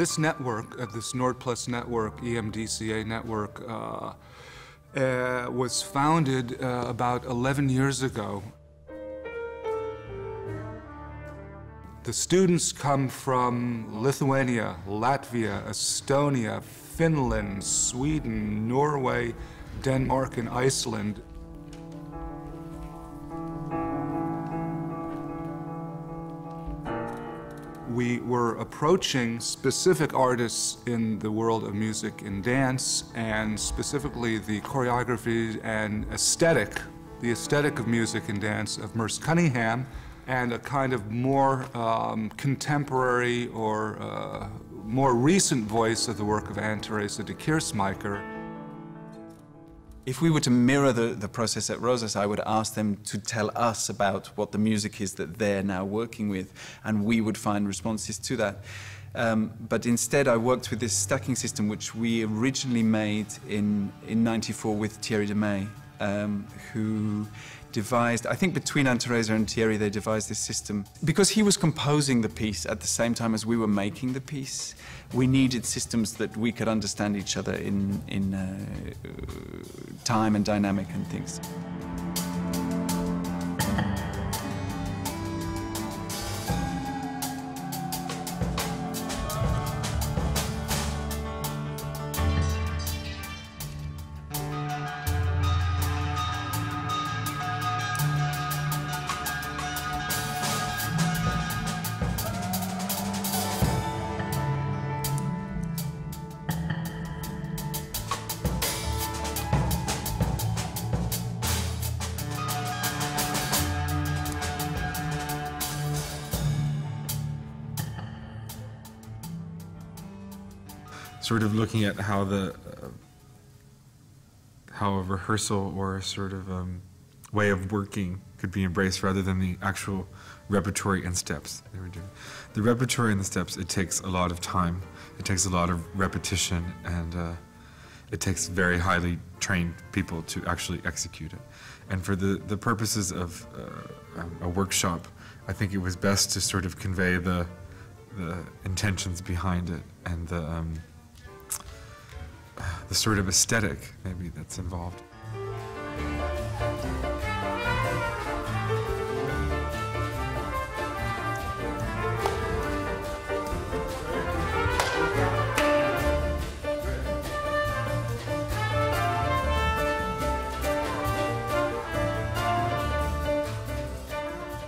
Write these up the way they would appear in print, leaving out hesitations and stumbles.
This network, this NordPlus network, EMDCA network, was founded about 11 years ago. The students come from Lithuania, Latvia, Estonia, Finland, Sweden, Norway, Denmark, and Iceland. We were approaching specific artists in the world of music and dance, and specifically the choreography and aesthetic, the aesthetic of music and dance of Merce Cunningham, and a kind of more contemporary or more recent voice of the work of Anne-Therese de Keersmaeker. If we were to mirror the process at Rosas, I would ask them to tell us about what the music is that they're now working with, and we would find responses to that. But instead, I worked with this stacking system, which we originally made in '94 with Thierry de May, who devised, I think between Anne-Therese and Thierry, they devised this system. Because he was composing the piece at the same time as we were making the piece, we needed systems that we could understand each other in time and dynamic and things. Sort of looking at how how a rehearsal or a sort of way of working could be embraced rather than the actual repertory and steps they were doing. The repertory and the steps, it takes a lot of time, it takes a lot of repetition, and it takes very highly trained people to actually execute it. And for the purposes of a workshop, I think it was best to sort of convey the intentions behind it and the sort of aesthetic, maybe, that's involved.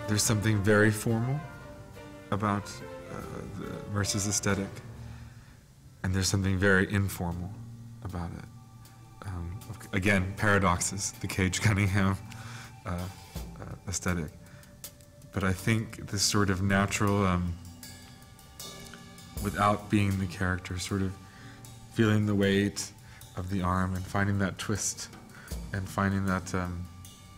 There's something very formal about Merce's aesthetic, and there's something very informal about it. Again, paradoxes, the Cage Cunningham aesthetic. But I think this sort of natural, without being the character, sort of feeling the weight of the arm and finding that twist and finding that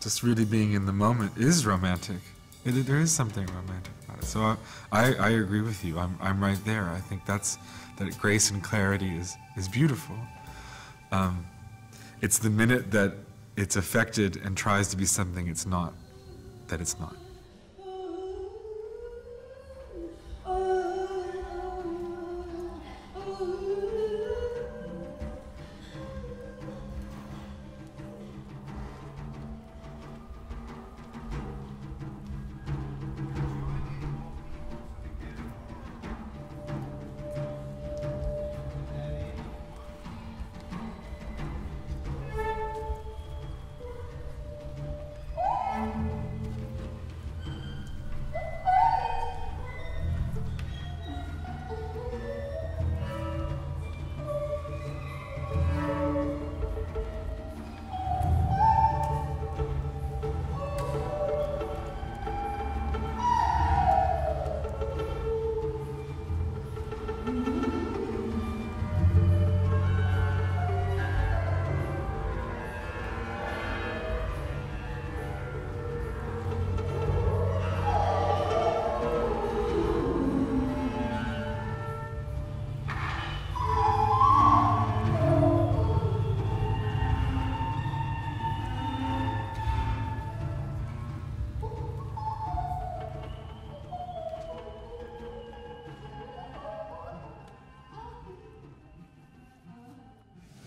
just really being in the moment is romantic. There is something romantic about it. So I agree with you. I'm right there. I think that grace and clarity is beautiful. It's the minute that it's affected and tries to be something it's not, that it's not.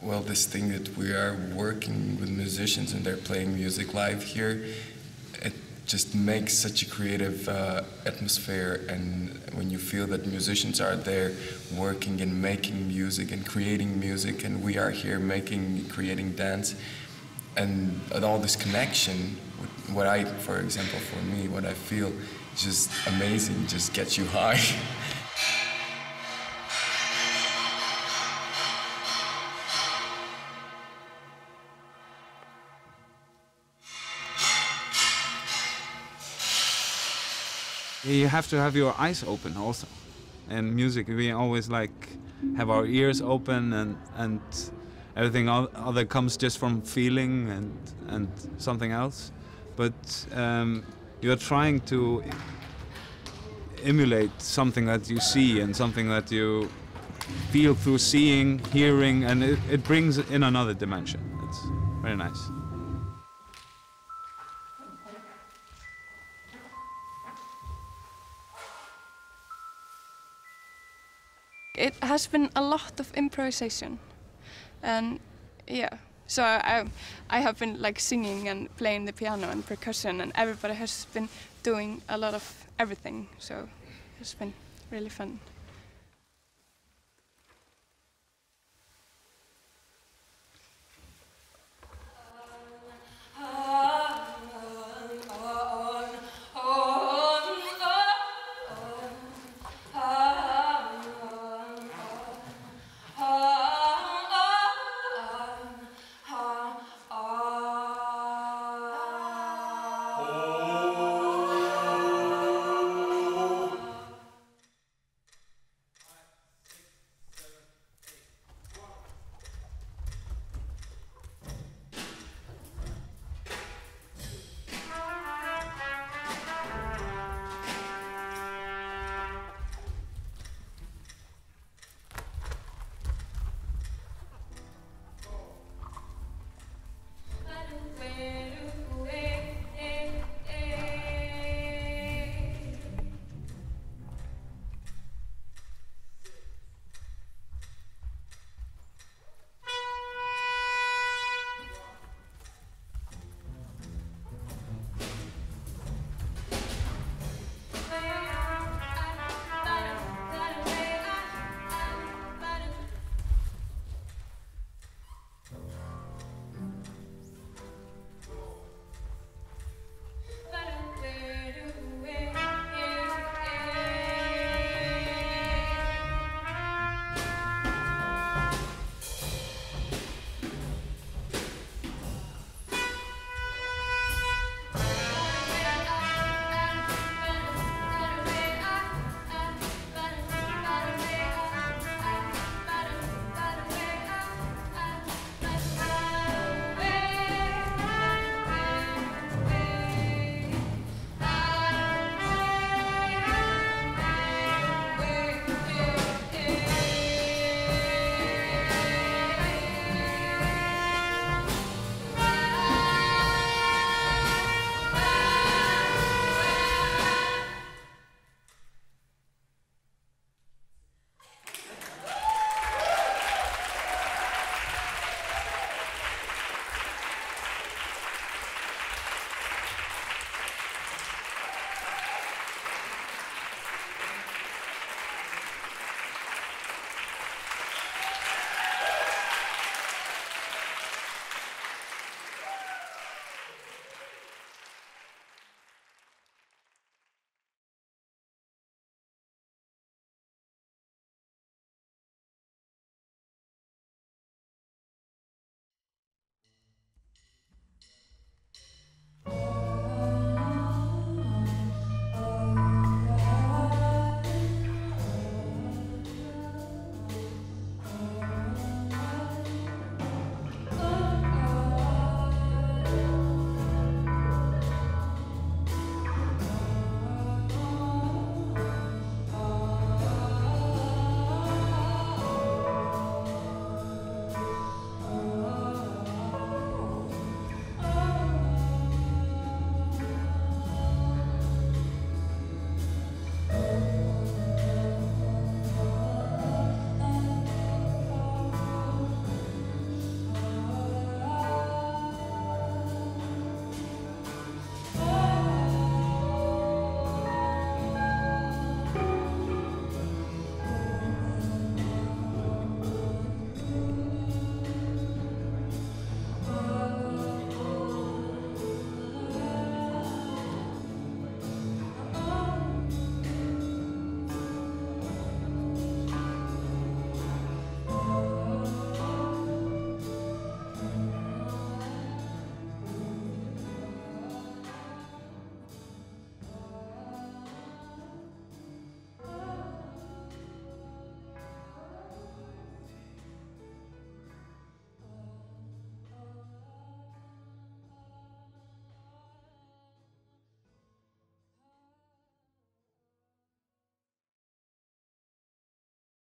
well, this thing that we are working with musicians and they're playing music live here, it just makes such a creative atmosphere, and when you feel that musicians are there working and making music and creating music, and we are here creating dance, and all this connection, what I, for example, for me, what I feel just amazing, just gets you high. You have to have your eyes open also. In music, we always like have our ears open, and everything other comes just from feeling and something else. But you're trying to emulate something that you see and something that you feel through seeing, hearing, and it brings in another dimension. It's very nice. It has been a lot of improvisation, and yeah, so I have been like singing and playing the piano and percussion, and everybody has been doing a lot of everything, so it's been really fun.